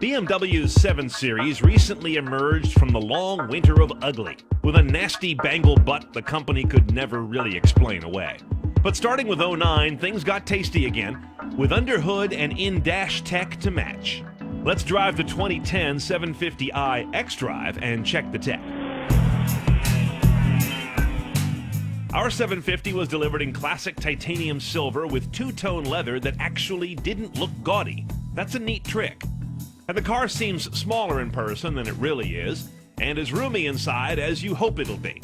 BMW's 7 Series recently emerged from the long winter of ugly, with a nasty bangle butt the company could never really explain away. But starting with '09, things got tasty again, with underhood and in-dash tech to match. Let's drive the 2010 750i xDrive and check the tech. Our 750 was delivered in classic titanium silver with two-tone leather that actually didn't look gaudy. That's a neat trick. And the car seems smaller in person than it really is, and as roomy inside as you hope it'll be.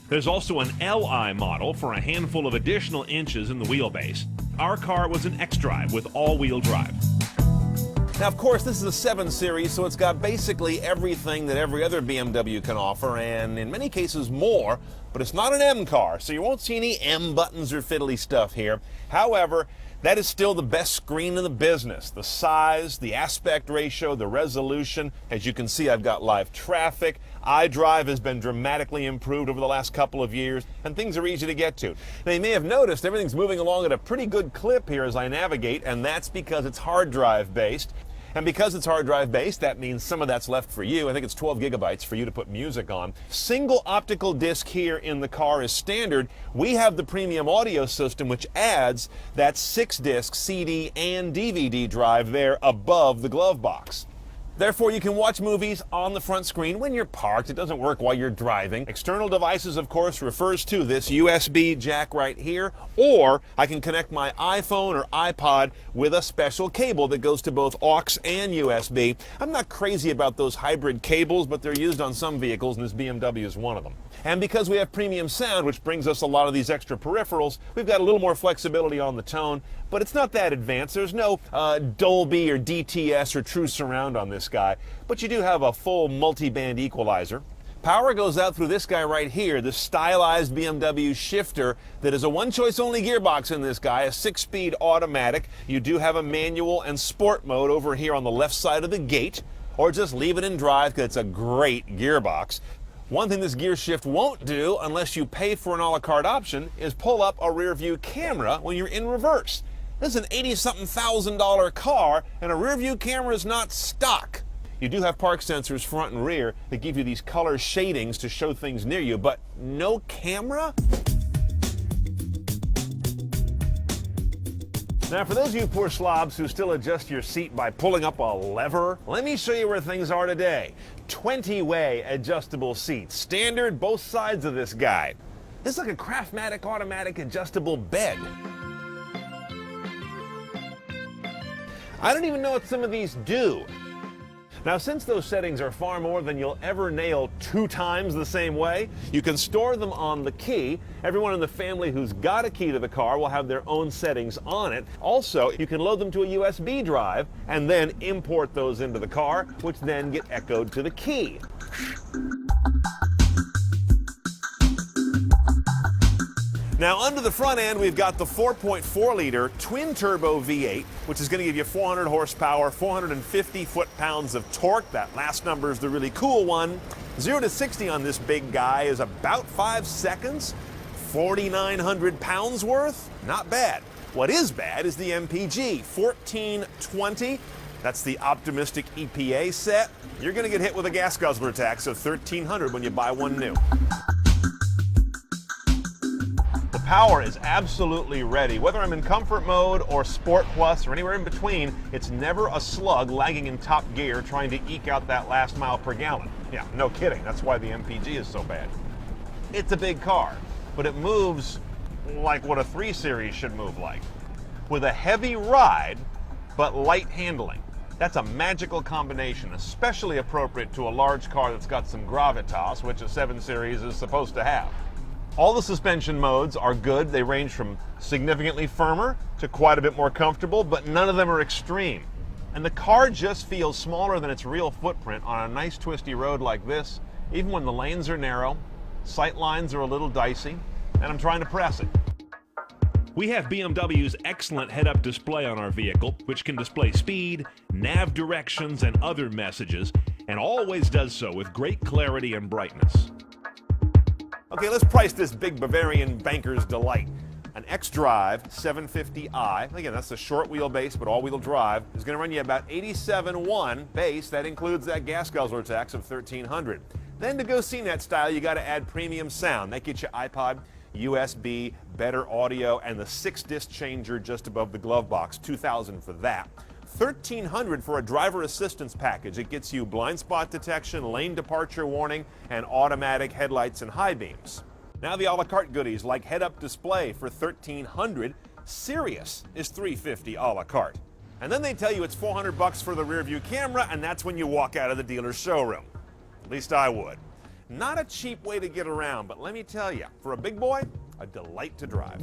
There's also an Li model for a handful of additional inches in the wheelbase. Our car was an xDrive with all-wheel drive. Now, of course, this is a 7 Series, so it's got basically everything that every other BMW can offer, and in many cases more, but it's not an M car, so you won't see any M buttons or fiddly stuff here. However, that is still the best screen in the business. The size, the aspect ratio, the resolution. As you can see, I've got live traffic. iDrive has been dramatically improved over the last couple of years, and things are easy to get to. Now, you may have noticed everything's moving along at a pretty good clip here as I navigate, and that's because it's hard drive based. And because it's hard drive based, that means some of that's left for you. I think it's 12 gigabytes for you to put music on. Single optical disc here in the car is standard. We have the premium audio system, which adds that 6-disc CD and DVD drive there above the glove box. Therefore, you can watch movies on the front screen when you're parked. It doesn't work while you're driving. External devices, of course, refers to this USB jack right here, or I can connect my iPhone or iPod with a special cable that goes to both aux and USB. I'm not crazy about those hybrid cables, but they're used on some vehicles, and this BMW is one of them. And because we have premium sound, which brings us a lot of these extra peripherals, we've got a little more flexibility on the tone, but it's not that advanced. There's no Dolby or DTS or True Surround on this guy, but you do have a full multi-band equalizer. Power goes out through this guy right here, the stylized BMW shifter that is a one-choice only gearbox in this guy, a 6-speed automatic. You do have a manual and sport mode over here on the left side of the gate, or just leave it in drive because it's a great gearbox. One thing this gear shift won't do, unless you pay for an a la carte option, is pull up a rear view camera when you're in reverse. This is an $80-something thousand car, and a rear view camera is not stock. You do have park sensors front and rear that give you these color shadings to show things near you, but no camera? Now, for those of you poor slobs who still adjust your seat by pulling up a lever, let me show you where things are today. 20-way adjustable seats, standard both sides of this guy. This is like a Craftmatic automatic adjustable bed. I don't even know what some of these do. Now, since those settings are far more than you'll ever nail 2 times the same way, you can store them on the key. Everyone in the family who's got a key to the car will have their own settings on it. Also, you can load them to a USB drive and then import those into the car, which then get echoed to the key. Now, under the front end, we've got the 4.4-liter twin-turbo V8, which is going to give you 400 horsepower, 450 foot-pounds of torque. That last number is the really cool one. 0 to 60 on this big guy is about 5 seconds. 4,900 pounds worth? Not bad. What is bad is the MPG, 1420. That's the optimistic EPA set. You're going to get hit with a gas guzzler tax of 1,300 when you buy one new. Power is absolutely ready. Whether I'm in comfort mode or sport plus or anywhere in between, it's never a slug lagging in top gear trying to eke out that last mile per gallon. Yeah, no kidding. That's why the MPG is so bad. It's a big car, but it moves like what a 3 Series should move like. With a heavy ride, but light handling. That's a magical combination, especially appropriate to a large car that's got some gravitas, which a 7 Series is supposed to have. All the suspension modes are good. They range from significantly firmer to quite a bit more comfortable, but none of them are extreme. And the car just feels smaller than its real footprint on a nice twisty road like this, even when the lanes are narrow, sight lines are a little dicey, and I'm trying to press it. We have BMW's excellent head-up display on our vehicle, which can display speed, nav directions, and other messages, and always does so with great clarity and brightness. Okay, let's price this big Bavarian banker's delight. An xDrive 750i, again, that's the short wheelbase but all-wheel drive, is going to run you about $87,100 base. That includes that gas guzzler tax of $1,300. Then to go CNET style, you got to add premium sound. That gets you iPod, USB, better audio, and the 6-disc changer just above the glove box. $2,000 for that. $1,300 for a driver assistance package. It gets you blind spot detection, lane departure warning, and automatic headlights and high beams. Now the a la carte goodies like head-up display for $1,300. Sirius is $350 a la carte. And then they tell you it's $400 for the rear view camera, and that's when you walk out of the dealer's showroom. At least I would. Not a cheap way to get around, but let me tell you, for a big boy, a delight to drive.